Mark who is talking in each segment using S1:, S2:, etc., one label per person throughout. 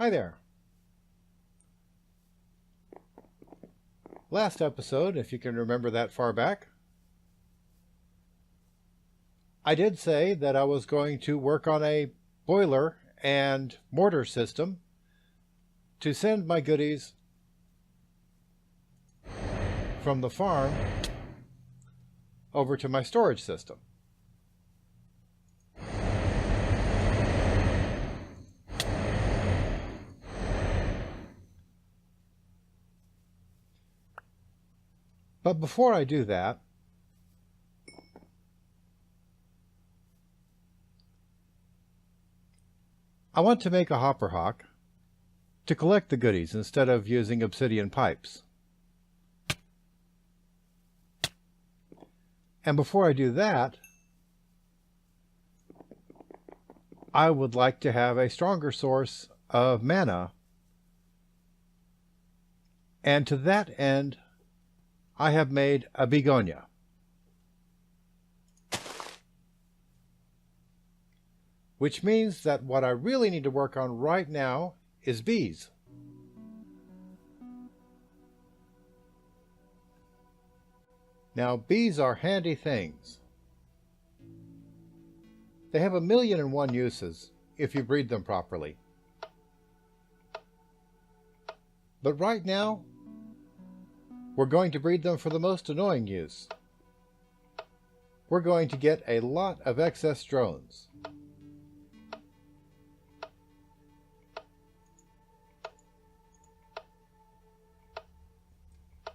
S1: Hi there. Last episode, if you can remember that far back, I did say that I was going to work on a boiler and mortar system to send my goodies from the farm over to my storage system. But before I do that, I want to make a hopper hawk to collect the goodies instead of using obsidian pipes. And before I do that, I would like to have a stronger source of mana. And to that end, I have made a begonia. Which means that what I really need to work on right now is bees. Now, bees are handy things. They have 1,000,001 uses if you breed them properly. But right now, we're going to breed them for the most annoying use. We're going to get a lot of excess drones.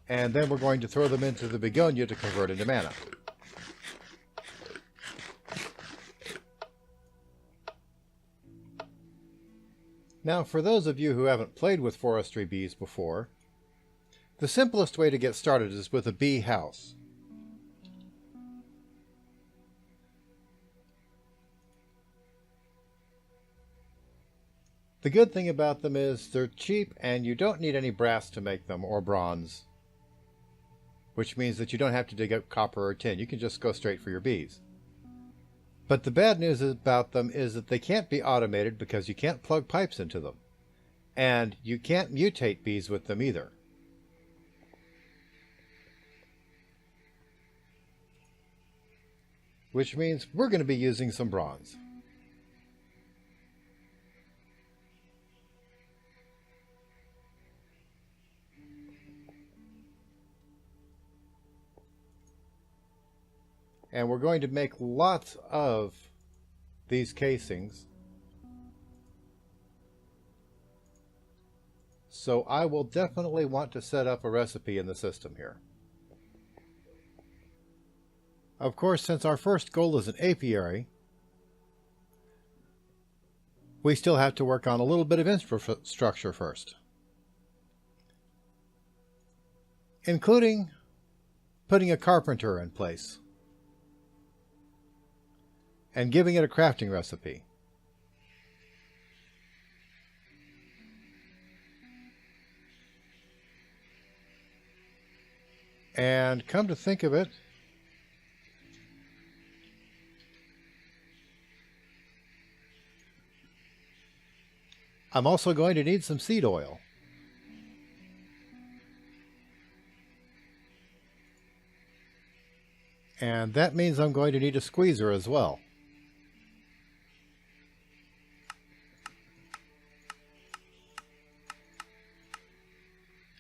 S1: And then we're going to throw them into the begonia to convert into mana. Now, for those of you who haven't played with forestry bees before, the simplest way to get started is with a bee house. The good thing about them is they're cheap and you don't need any brass to make them, or bronze. Which means that you don't have to dig up copper or tin. You can just go straight for your bees. But the bad news about them is that they can't be automated because you can't plug pipes into them. And you can't mutate bees with them either. Which means we're going to be using some bronze. And we're going to make lots of these casings. So I will definitely want to set up a recipe in the system here. Of course, since our first goal is an apiary, we still have to work on a little bit of infrastructure first. Including putting a carpenter in place. And giving it a crafting recipe. And come to think of it, I'm also going to need some seed oil. And that means I'm going to need a squeezer as well.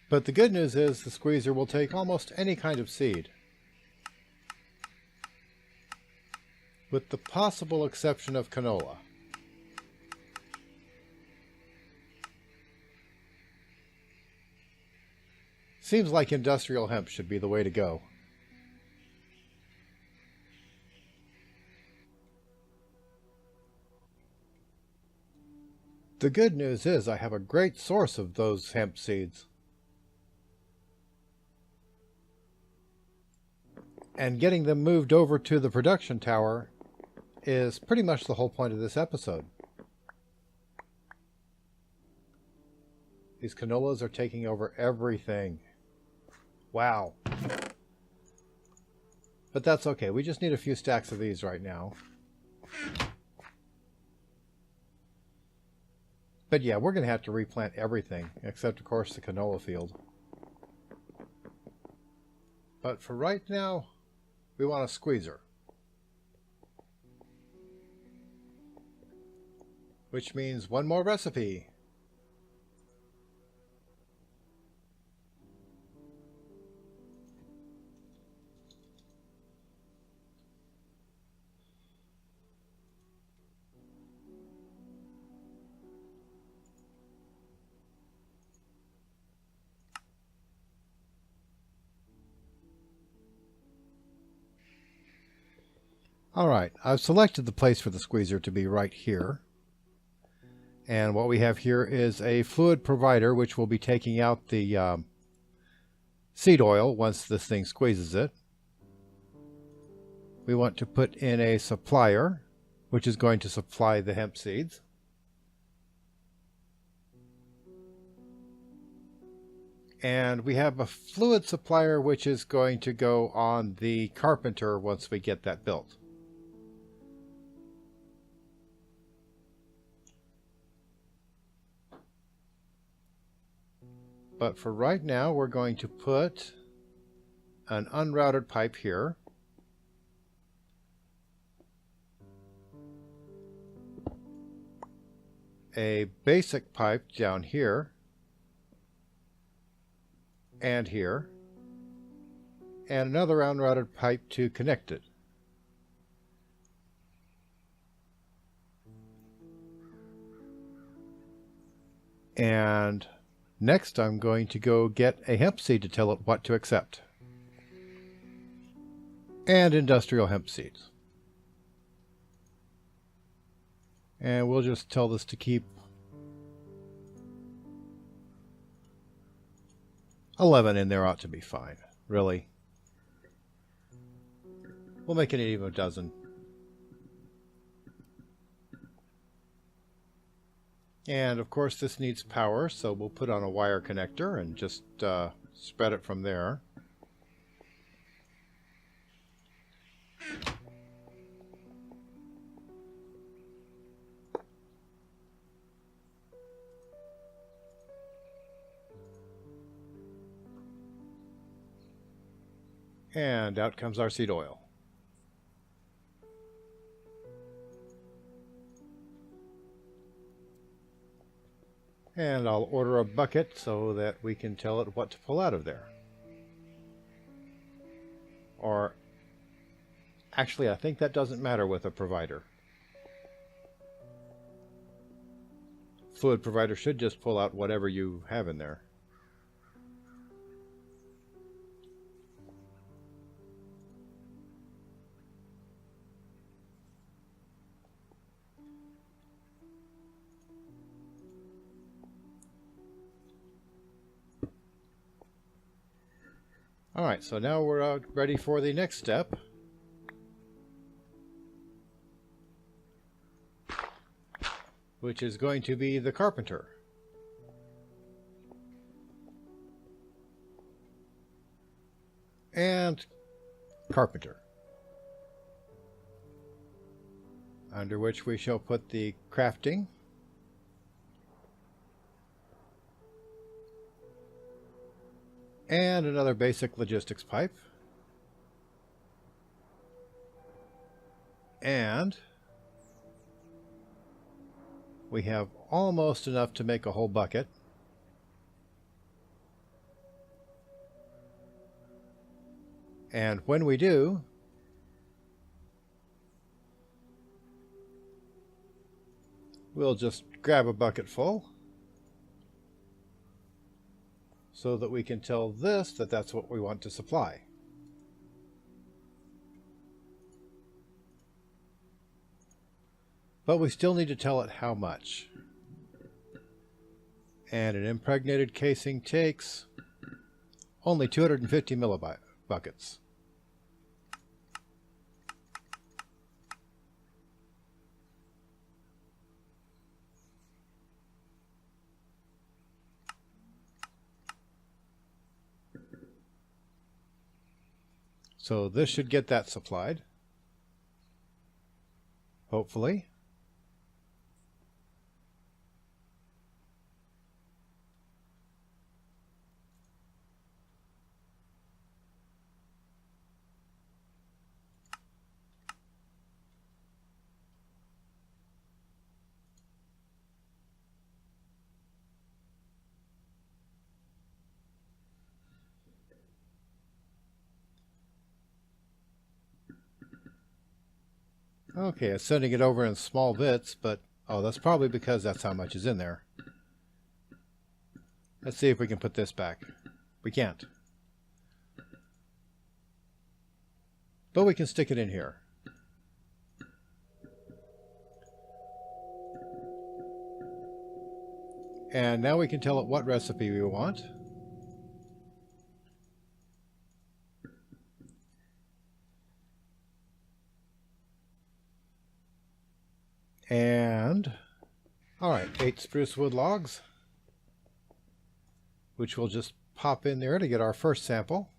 S1: But the good news is the squeezer will take almost any kind of seed. With the possible exception of canola. Seems like industrial hemp should be the way to go. The good news is I have a great source of those hemp seeds. And getting them moved over to the production tower is pretty much the whole point of this episode. These canolas are taking over everything. Wow. But that's okay. We just need a few stacks of these right now. But yeah, we're going to have to replant everything, except of course the canola field. But for right now, we want a squeezer. Which means one more recipe. Alright, I've selected the place for the squeezer to be right here. And what we have here is a fluid provider which will be taking out the seed oil once this thing squeezes it. We want to put in a supplier which is going to supply the hemp seeds. And we have a fluid supplier which is going to go on the carpenter once we get that built. But for right now, we're going to put an unrouted pipe here. A basic pipe down here. And here. And another unrouted pipe to connect it. And next, I'm going to go get a hemp seed to tell it what to accept. And industrial hemp seeds. And we'll just tell this to keep 11 in there ought to be fine. Really. We'll make it even a dozen. And of course this needs power, so we'll put on a wire connector and just spread it from there. And out comes our seed oil. And I'll order a bucket so that we can tell it what to pull out of there. Or, actually, I think that doesn't matter with a provider. Fluid provider should just pull out whatever you have in there. Alright, so now we're ready for the next step. Which is going to be the carpenter. And carpenter. Under which we shall put the crafting. And another basic logistics pipe. And we have almost enough to make a whole bucket. And when we do, we'll just grab a bucket full. So that we can tell this that that's what we want to supply. But we still need to tell it how much. And an impregnated casing takes only 250 millibuckets. So this should get that supplied. Hopefully. Okay, it's sending it over in small bits, but oh, that's probably because that's how much is in there. Let's see if we can put this back. We can't. But we can stick it in here. And now we can tell it what recipe we want. And, alright, 8 spruce wood logs, which we'll just pop in there to get our first sample.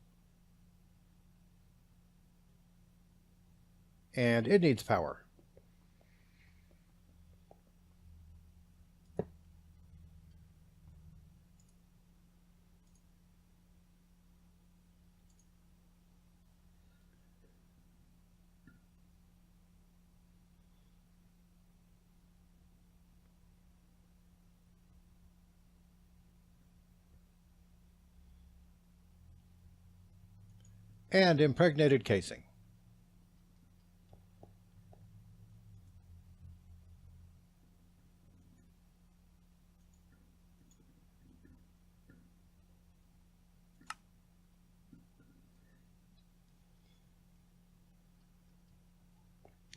S1: And it needs power. And impregnated casing.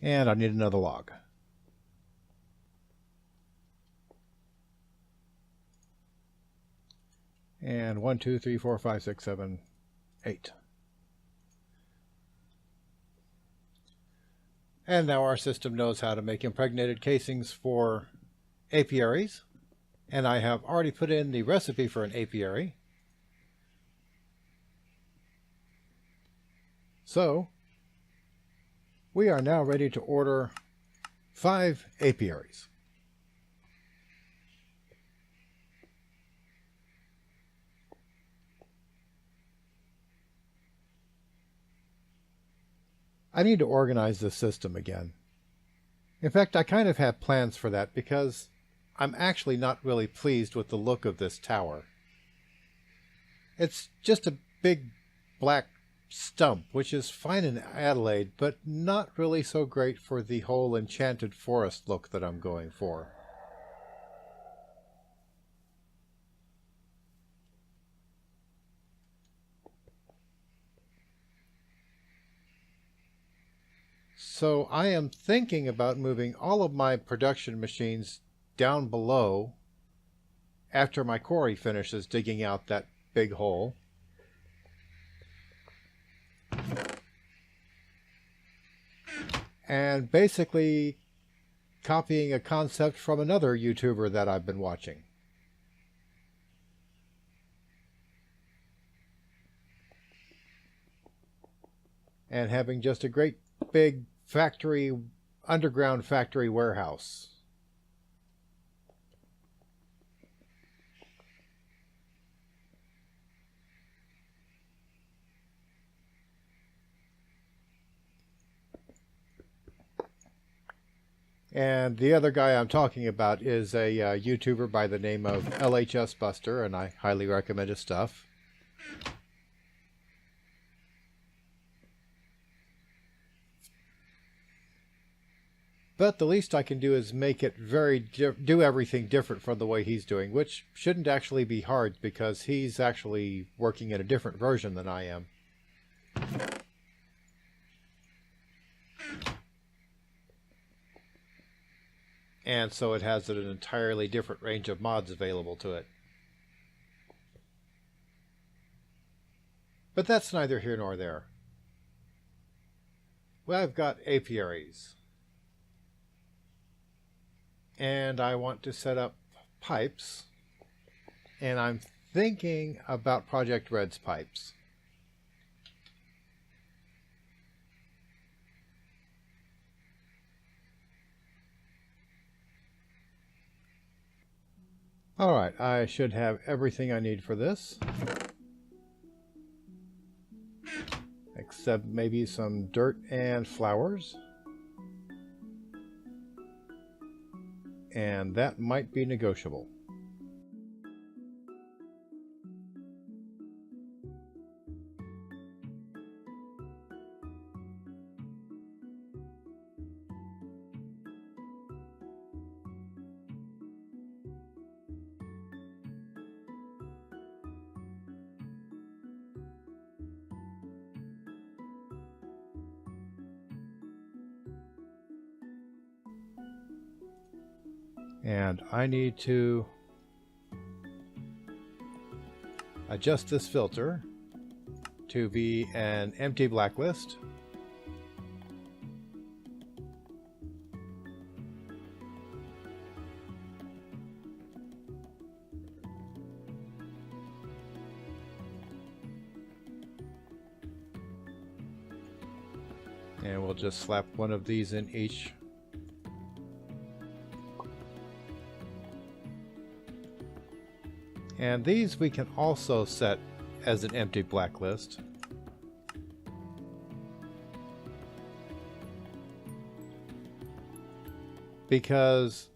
S1: And I need another log. And 1, 2, 3, 4, 5, 6, 7, 8. And now our system knows how to make impregnated casings for apiaries. And I have already put in the recipe for an apiary. So, we are now ready to order 5 apiaries. I need to organize this system again. In fact, I kind of had plans for that because I'm actually not really pleased with the look of this tower. It's just a big black stump, which is fine in Adelaide, but not really so great for the whole enchanted forest look that I'm going for. So I am thinking about moving all of my production machines down below after my quarry finishes digging out that big hole. And basically copying a concept from another YouTuber that I've been watching. And having just a great big factory, underground factory warehouse. And the other guy I'm talking about is a YouTuber by the name of LHS Buster, and I highly recommend his stuff. But the least I can do is make it do everything different from the way he's doing, which shouldn't actually be hard because he's actually working in a different version than I am. And so it has an entirely different range of mods available to it. But that's neither here nor there. Well, I've got apiaries. And I want to set up pipes. And I'm thinking about Project Red's pipes. Alright, I should have everything I need for this. Except maybe some dirt and flowers. And that might be negotiable. And I need to adjust this filter to be an empty blacklist. And we'll just slap one of these in each. And these we can also set as an empty blacklist. Because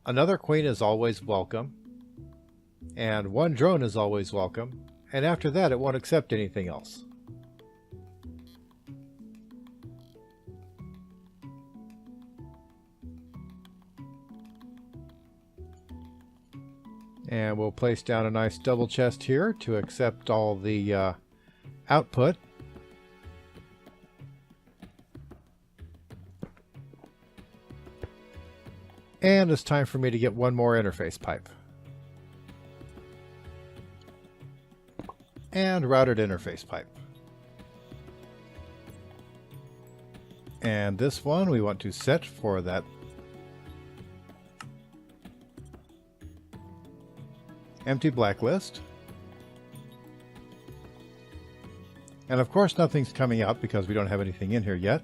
S1: another queen is always welcome, and one drone is always welcome, and after that it won't accept anything else. And we'll place down a nice double chest here to accept all the output. And it's time for me to get one more interface pipe. And routed interface pipe. And this one we want to set for that empty blacklist. And of course nothing's coming up because we don't have anything in here yet.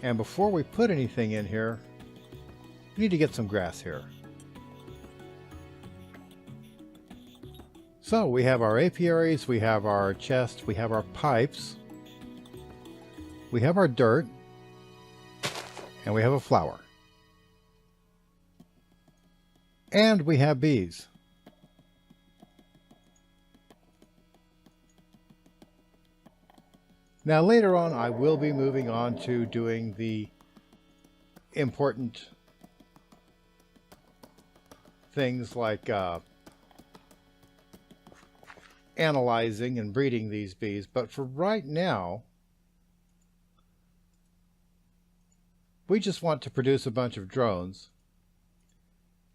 S1: And before we put anything in here, we need to get some grass here. So we have our apiaries, we have our chest, we have our pipes, we have our dirt, and we have a flower. And we have bees. Now later on I will be moving on to doing the important things like analyzing and breeding these bees, but for right now we just want to produce a bunch of drones.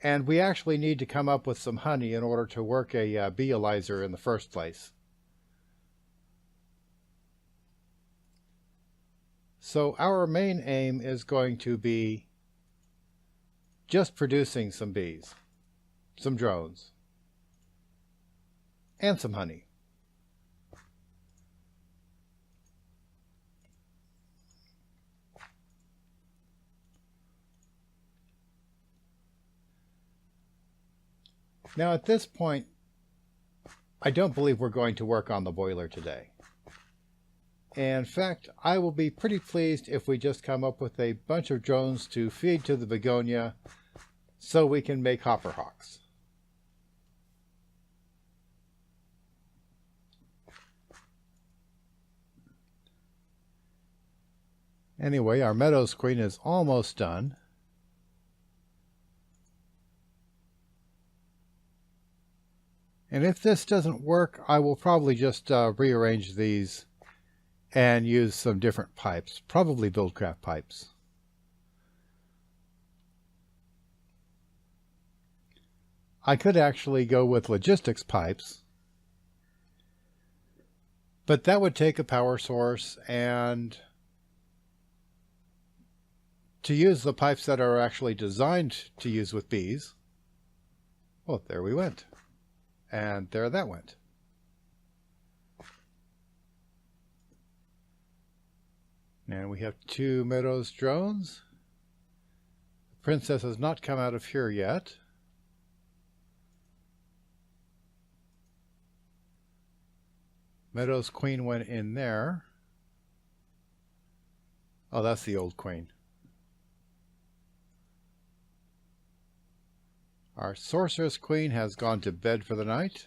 S1: And we actually need to come up with some honey in order to work a bee-elizer in the first place. So our main aim is going to be just producing some bees, some drones, and some honey. Now at this point, I don't believe we're going to work on the boiler today. In fact, I will be pretty pleased if we just come up with a bunch of drones to feed to the begonia so we can make hopper hawks. Anyway, our meadows queen is almost done. And if this doesn't work, I will probably just rearrange these and use some different pipes, probably Buildcraft pipes. I could actually go with logistics pipes, but that would take a power source, and to use the pipes that are actually designed to use with bees, well, there we went. And there that went. And we have 2 meadows drones. The princess has not come out of here yet. Meadows queen went in there. Oh, that's the old queen. Our sorceress queen has gone to bed for the night.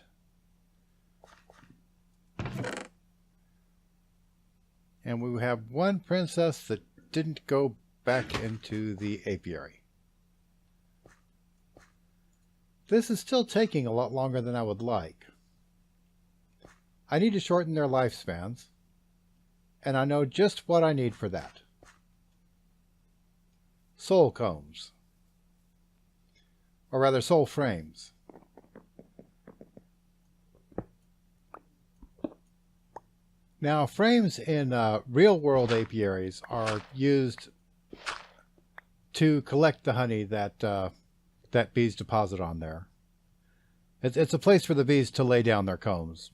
S1: And we have one princess that didn't go back into the apiary. This is still taking a lot longer than I would like. I need to shorten their lifespans, and I know just what I need for that. sole combs, or rather sole frames. Now, frames in real-world apiaries are used to collect the honey that that bees deposit on there. It's a place for the bees to lay down their combs.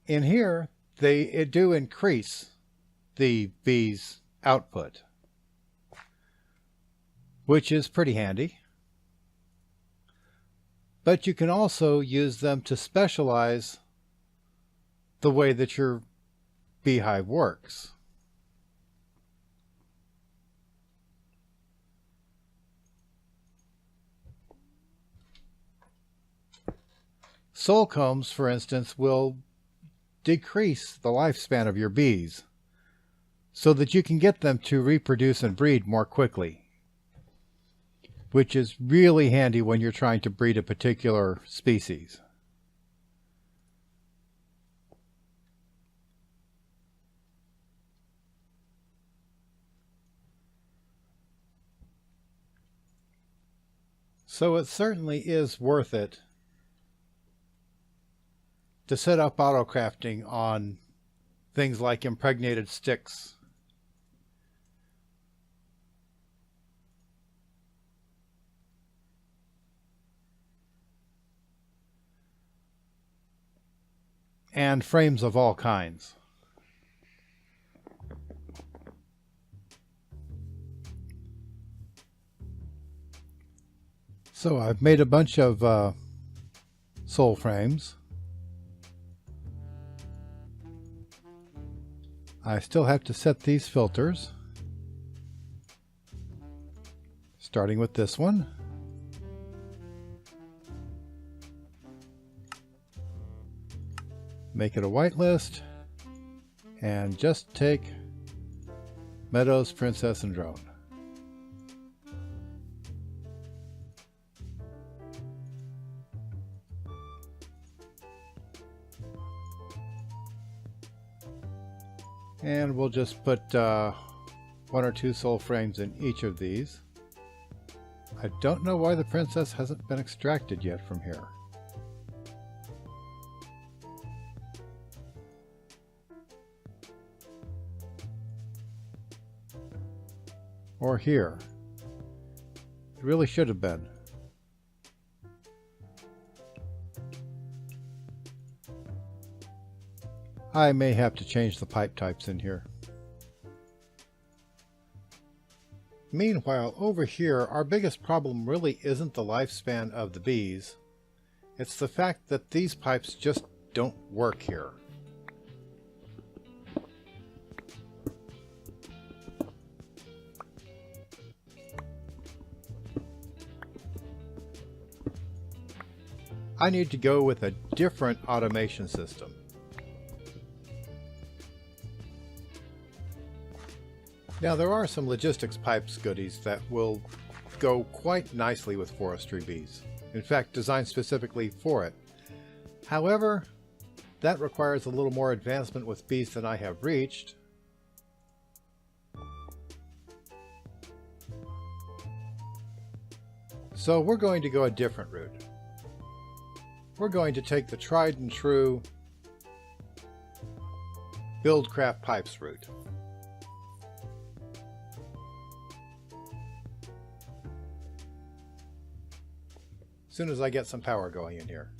S1: In here, they do increase the bees' output, which is pretty handy. But you can also use them to specialize the way that your beehive works. Sole combs, for instance, will decrease the lifespan of your bees so that you can get them to reproduce and breed more quickly, which is really handy when you're trying to breed a particular species. So it certainly is worth it to set up auto-crafting on things like impregnated sticks. And frames of all kinds. So I've made a bunch of sole frames. I still have to set these filters, starting with this one. Make it a whitelist, and just take Meadows, Princess, and Drone. And we'll just put 1 or 2 sole frames in each of these. I don't know why the princess hasn't been extracted yet from here. Or here. It really should have been. I may have to change the pipe types in here. Meanwhile, over here, our biggest problem really isn't the lifespan of the bees. It's the fact that these pipes just don't work here. I need to go with a different automation system. Now, there are some logistics pipes goodies that will go quite nicely with forestry bees. In fact, designed specifically for it. However, that requires a little more advancement with bees than I have reached. So we're going to go a different route. We're going to take the tried and true build craft pipes route. As soon as I get some power going in here.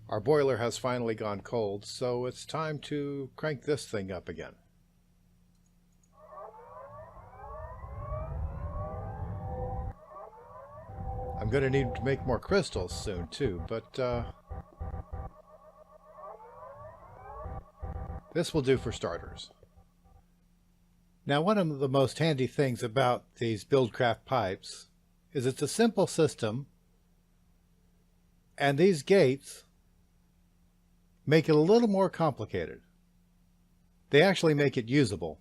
S1: Our boiler has finally gone cold, so it's time to crank this thing up again. I'm going to need to make more crystals soon too, but this will do for starters. Now, one of the most handy things about these Buildcraft pipes is it's a simple system, and these gates make it a little more complicated. They actually make it usable,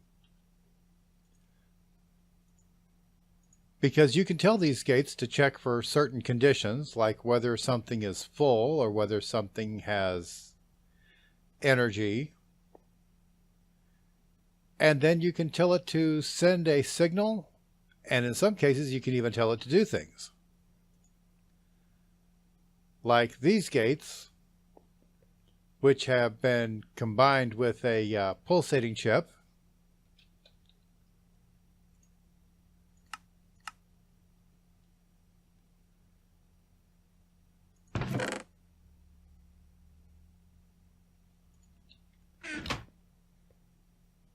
S1: because you can tell these gates to check for certain conditions, like whether something is full or whether something has energy. And then you can tell it to send a signal, and in some cases you can even tell it to do things. Like these gates, which have been combined with a pulsating chip.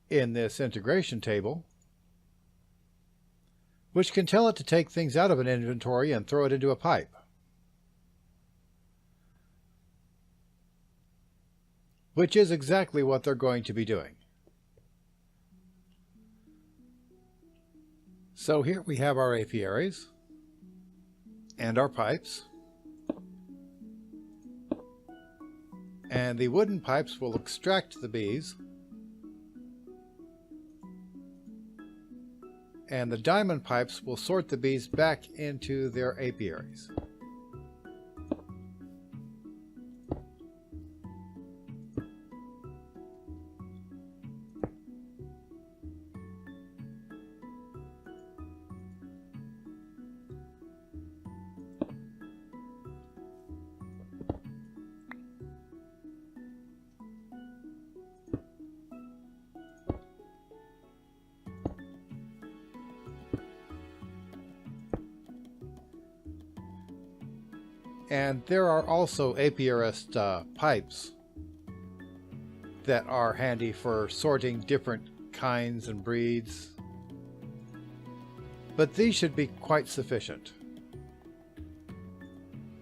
S1: In this integration table, which can tell it to take things out of an inventory and throw it into a pipe. Which is exactly what they're going to be doing. So here we have our apiaries and our pipes. And the wooden pipes will extract the bees. And the diamond pipes will sort the bees back into their apiaries. And there are also apiarist pipes that are handy for sorting different kinds and breeds. But these should be quite sufficient.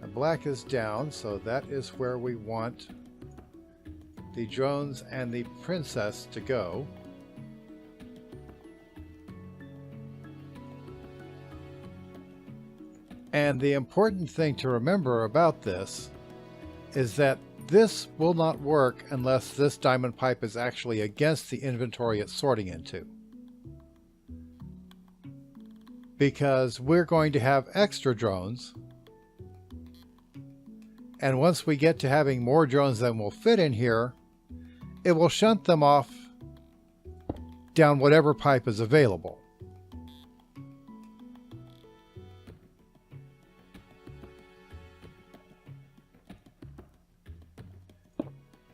S1: The black is down, so that is where we want the drones and the princess to go. And the important thing to remember about this is that this will not work unless this diamond pipe is actually against the inventory it's sorting into. Because we're going to have extra drones, and once we get to having more drones than will fit in here, it will shunt them off down whatever pipe is available.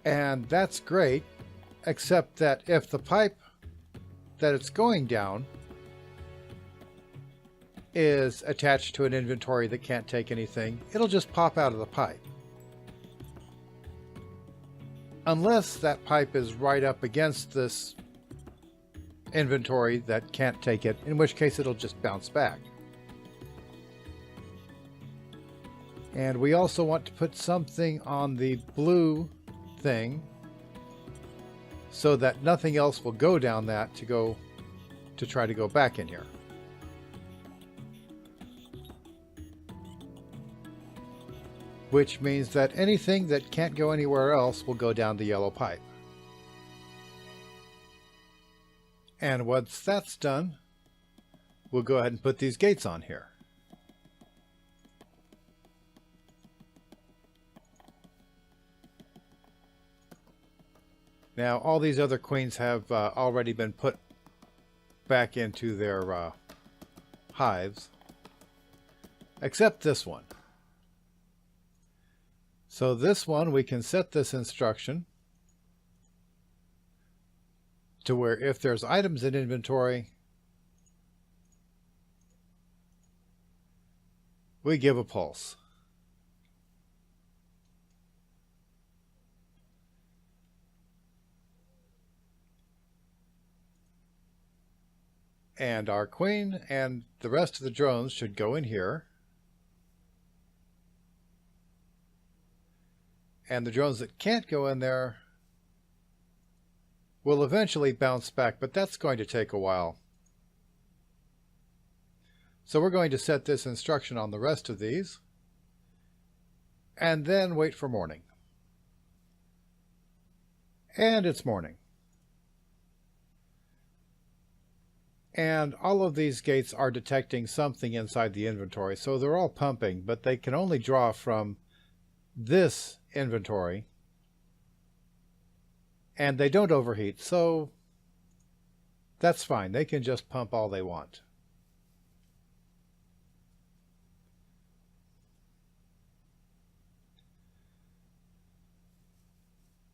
S1: And that's great, except that if the pipe that it's going down is attached to an inventory that can't take anything, it'll just pop out of the pipe. Unless that pipe is right up against this inventory that can't take it, in which case it'll just bounce back. And we also want to put something on the blue thing so that nothing else will go down that to try to go back in here. Which means that anything that can't go anywhere else will go down the yellow pipe. And once that's done, we'll go ahead and put these gates on here. Now, all these other queens have already been put back into their hives, except this one. So this one, we can set this instruction to where if there's items in inventory, we give a pulse. And our queen and the rest of the drones should go in here. And the drones that can't go in there will eventually bounce back, but that's going to take a while. So we're going to set this instruction on the rest of these, and then wait for morning. And it's morning. And all of these gates are detecting something inside the inventory, so they're all pumping, but they can only draw from this inventory, and they don't overheat, so That's fine. They can just pump all they want.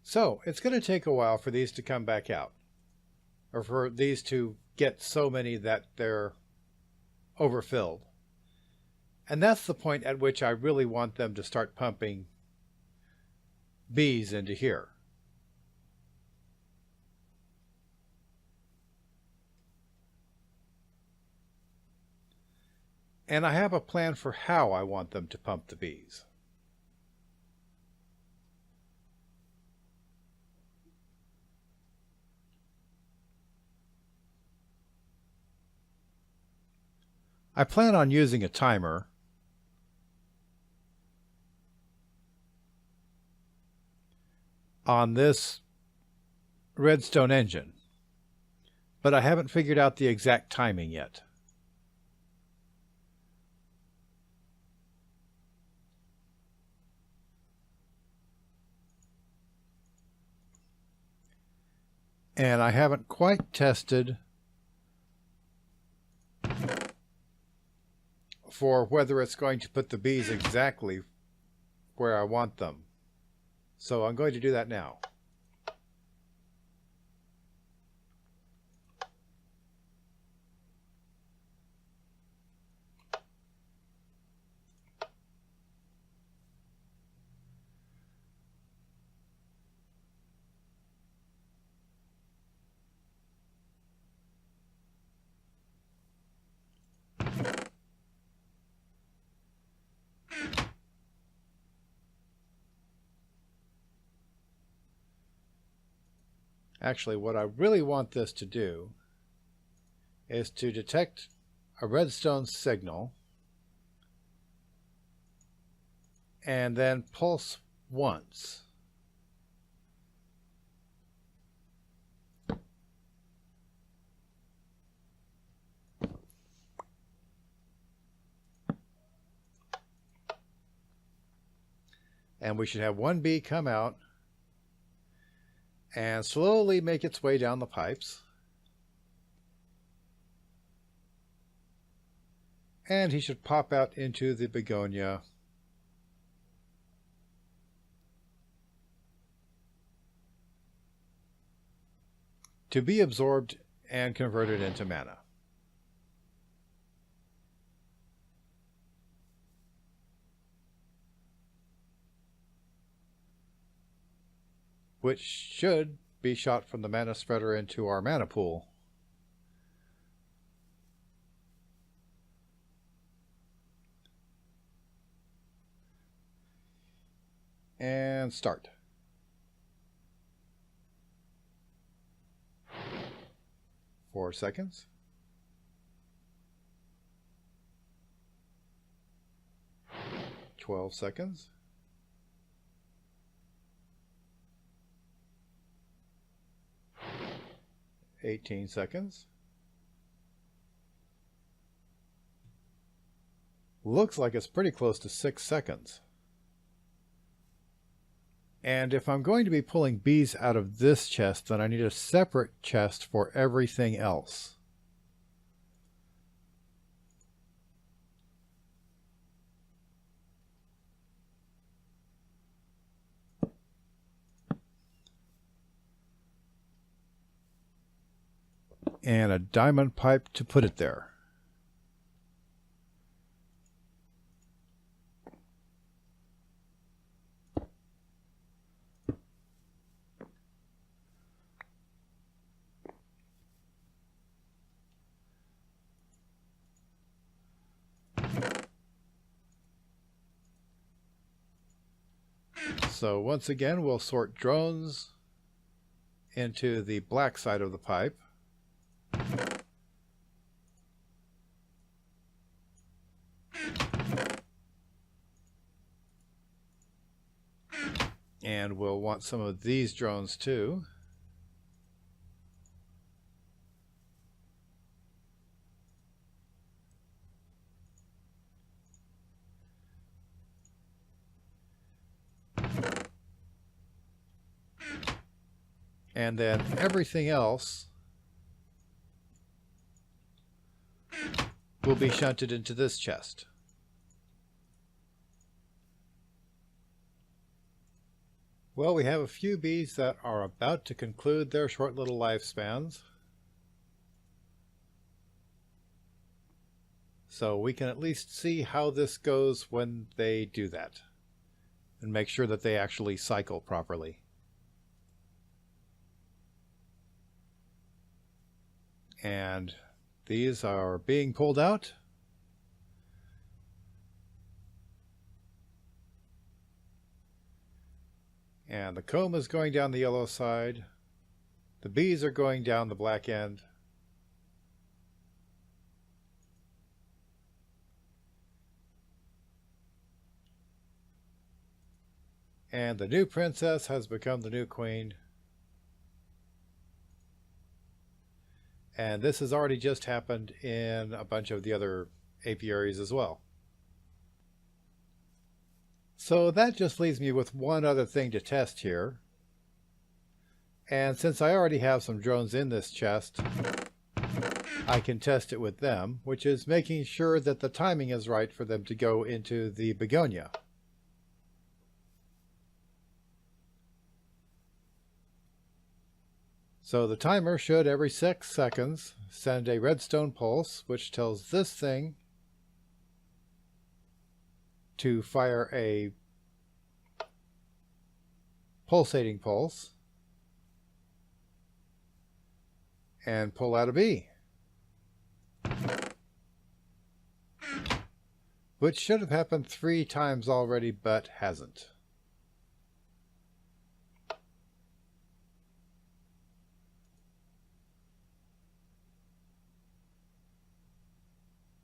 S1: So it's going to take a while for these to come back out, or for these to get so many that they're overfilled. And that's the point at which I really want them to start pumping bees into here. And I have a plan for how I want them to pump the bees. I plan on using a timer on this redstone engine, but I haven't figured out the exact timing yet. And I haven't quite tested for whether it's going to put the bees exactly where I want them. So I'm going to do that now. Actually, what I really want this to do is to detect a redstone signal and then pulse once. And we should have one bee come out and slowly make its way down the pipes. And he should pop out into the begonia to be absorbed and converted into mana. Which should be shot from the mana spreader into our mana pool. And start. Four seconds. 12 seconds. 18 seconds. Looks like it's pretty close to 6 seconds. And if I'm going to be pulling bees out of this chest, then I need a separate chest for everything else. And a diamond pipe to put it there. So once again, we'll sort drones into the black side of the pipe. And we'll want some of these drones too. And then everything else will be shunted into this chest. Well, we have a few bees that are about to conclude their short little lifespans. So we can at least see how this goes when they do that, and make sure that they actually cycle properly. And these are being pulled out. And the comb is going down the yellow side. The bees are going down the black end. And the new princess has become the new queen. And this has already just happened in a bunch of the other apiaries as well. So that just leaves me with one other thing to test here. And since I already have some drones in this chest, I can test it with them, which is making sure that the timing is right for them to go into the begonia. So the timer should every 6 seconds send a redstone pulse, which tells this thing to fire a pulsating pulse and pull out a bee, which should have happened 3 times already, but hasn't.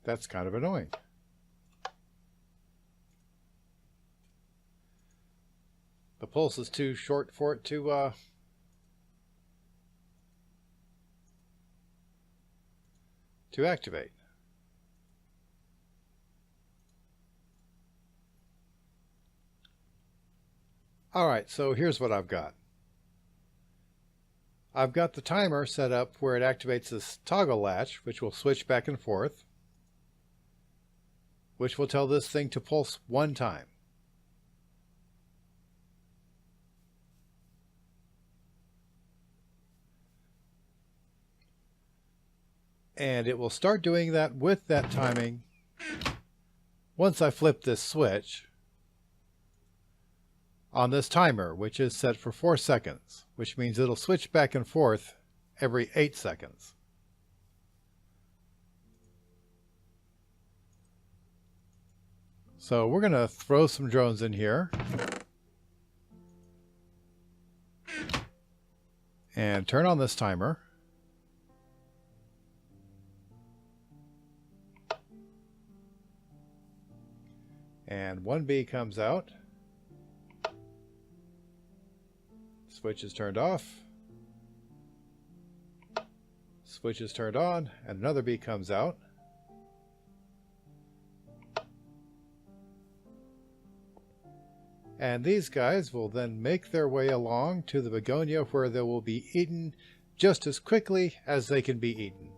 S1: That's kind of annoying. The pulse is too short for it to activate. Alright, so here's what I've got. I've got the timer set up where it activates this toggle latch, which will switch back and forth, which will tell this thing to pulse 1 time. And it will start doing that with that timing once I flip this switch on this timer, which is set for 4 seconds, which means it'll switch back and forth every 8 seconds. So we're going to throw some drones in here and turn on this timer. And 1 bee comes out. Switch is turned off. Switch is turned on, and another bee comes out. And these guys will then make their way along to the begonia, where they will be eaten just as quickly as they can be eaten,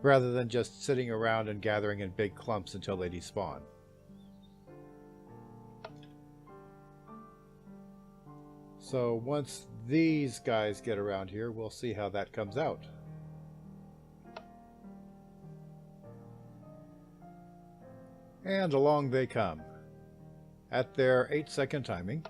S1: rather than just sitting around and gathering in big clumps until they despawn. So once these guys get around here, we'll see how that comes out. And along they come at their 8-second timing.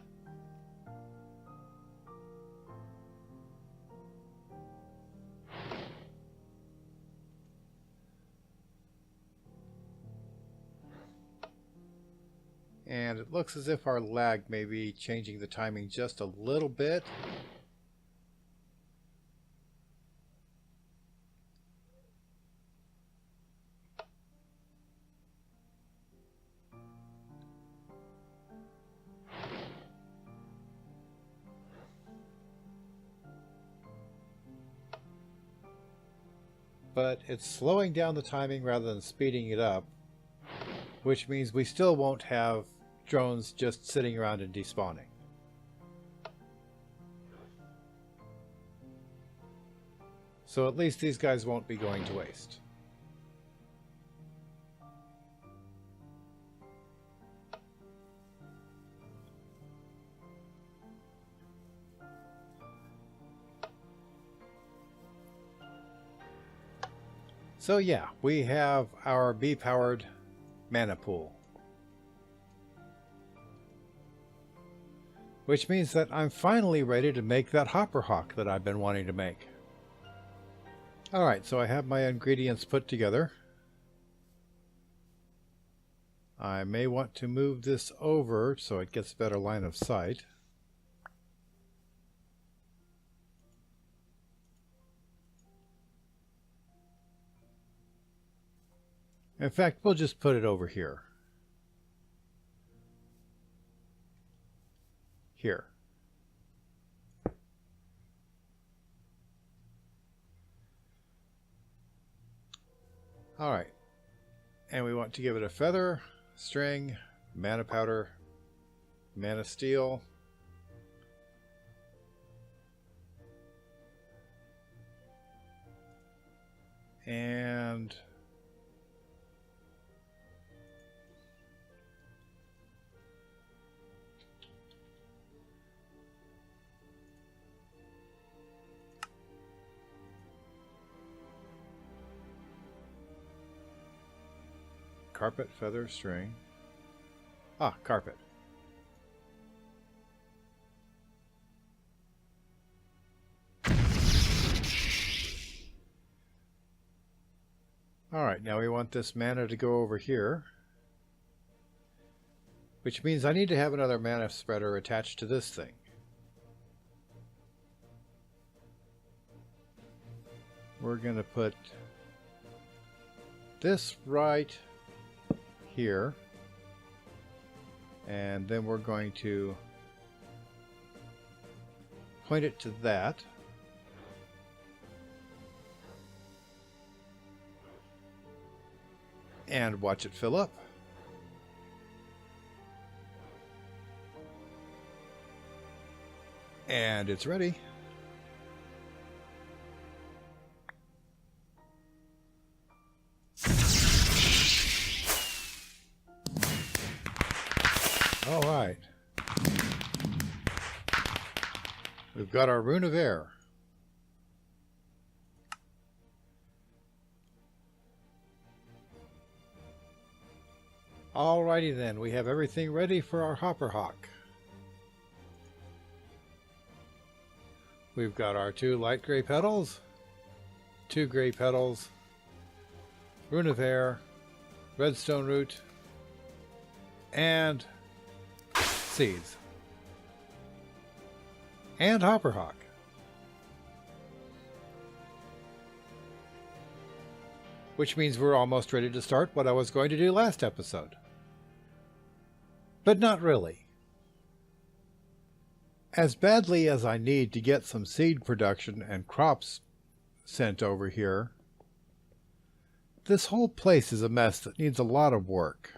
S1: And it looks as if our lag may be changing the timing just a little bit. But it's slowing down the timing rather than speeding it up, which means we still won't have drones just sitting around and despawning. So at least these guys won't be going to waste. So yeah, we have our bee-powered mana pool. Which means that I'm finally ready to make that hopper hawk that I've been wanting to make. Alright, so I have my ingredients put together. I may want to move this over so it gets better line of sight. In fact, we'll just put it over here. Here. Alright. And we want to give it a feather, string, mana powder, mana steel, and carpet, feather, string. Carpet. Alright, now we want this mana to go over here. Which means I need to have another mana spreader attached to this thing. We're going to put this right here, and then we're going to point it to that, and watch it fill up. And it's ready. All right. We've got our rune of air. Alrighty then, we have everything ready for our hopper hawk. We've got our 2 light gray petals, 2 gray petals, rune of air, redstone root, and seeds. And hopper hawk. Which means we're almost ready to start what I was going to do last episode. But not really. As badly as I need to get some seed production and crops sent over here, this whole place is a mess that needs a lot of work.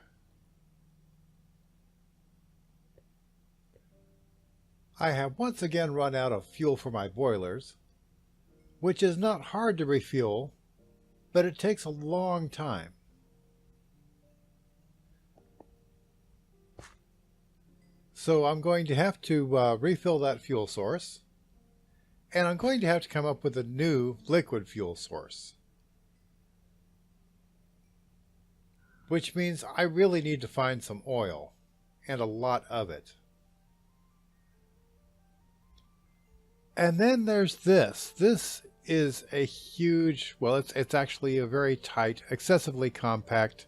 S1: I have once again run out of fuel for my boilers, which is not hard to refuel, but it takes a long time. So I'm going to have to refill that fuel source, and I'm going to have to come up with a new liquid fuel source. Which means I really need to find some oil, and a lot of it. And then there's this. This is a huge, well, it's actually a very tight, excessively compact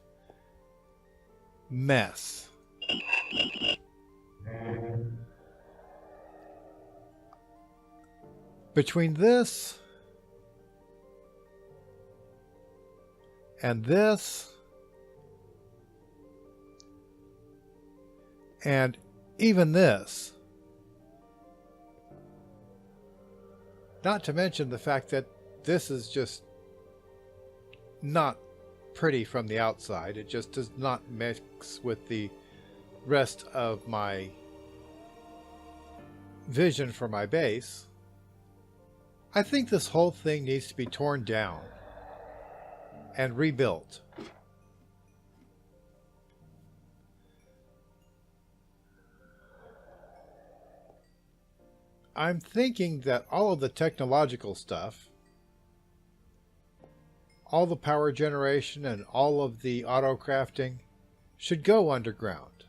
S1: mess. Between this and this and even this, not to mention the fact that this is just not pretty from the outside. It just does not mix with the rest of my vision for my base. I think this whole thing needs to be torn down and rebuilt. I'm thinking that all of the technological stuff, all the power generation and all of the auto crafting should go underground.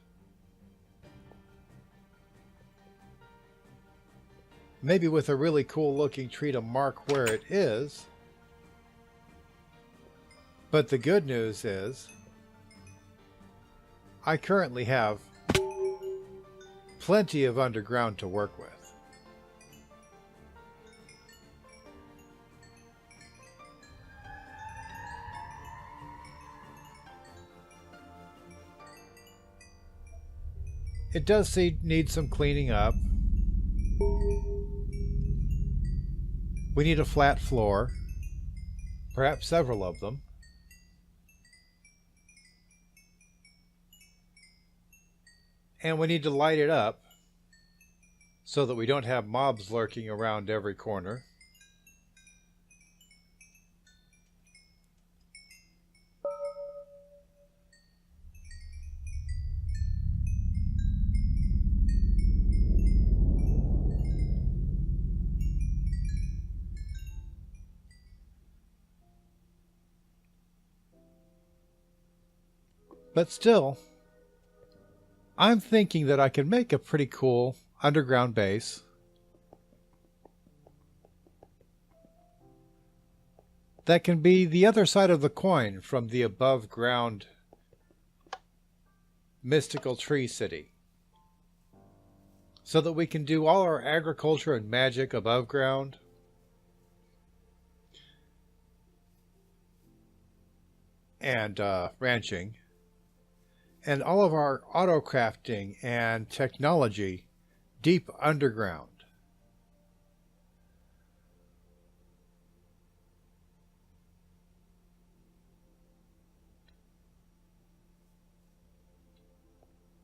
S1: Maybe with a really cool looking tree to mark where it is. But the good news is, I currently have plenty of underground to work with. It does need some cleaning up. We need a flat floor, perhaps several of them. And we need to light it up so that we don't have mobs lurking around every corner. But still, I'm thinking that I can make a pretty cool underground base that can be the other side of the coin from the above ground mystical tree city, so that we can do all our agriculture and magic above ground, and ranching, and all of our auto crafting and technology deep underground.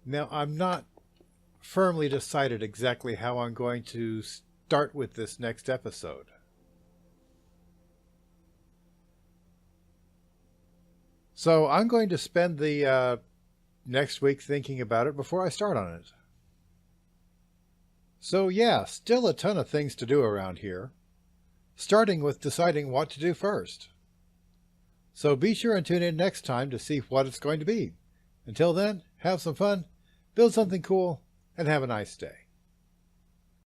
S1: Now, I'm not firmly decided exactly how I'm going to start with this next episode. So I'm going to spend the next week thinking about it before I start on it. So yeah, still a ton of things to do around here, starting with deciding what to do first. So be sure and tune in next time to see what it's going to be. Until then, have some fun, build something cool, and have a nice day.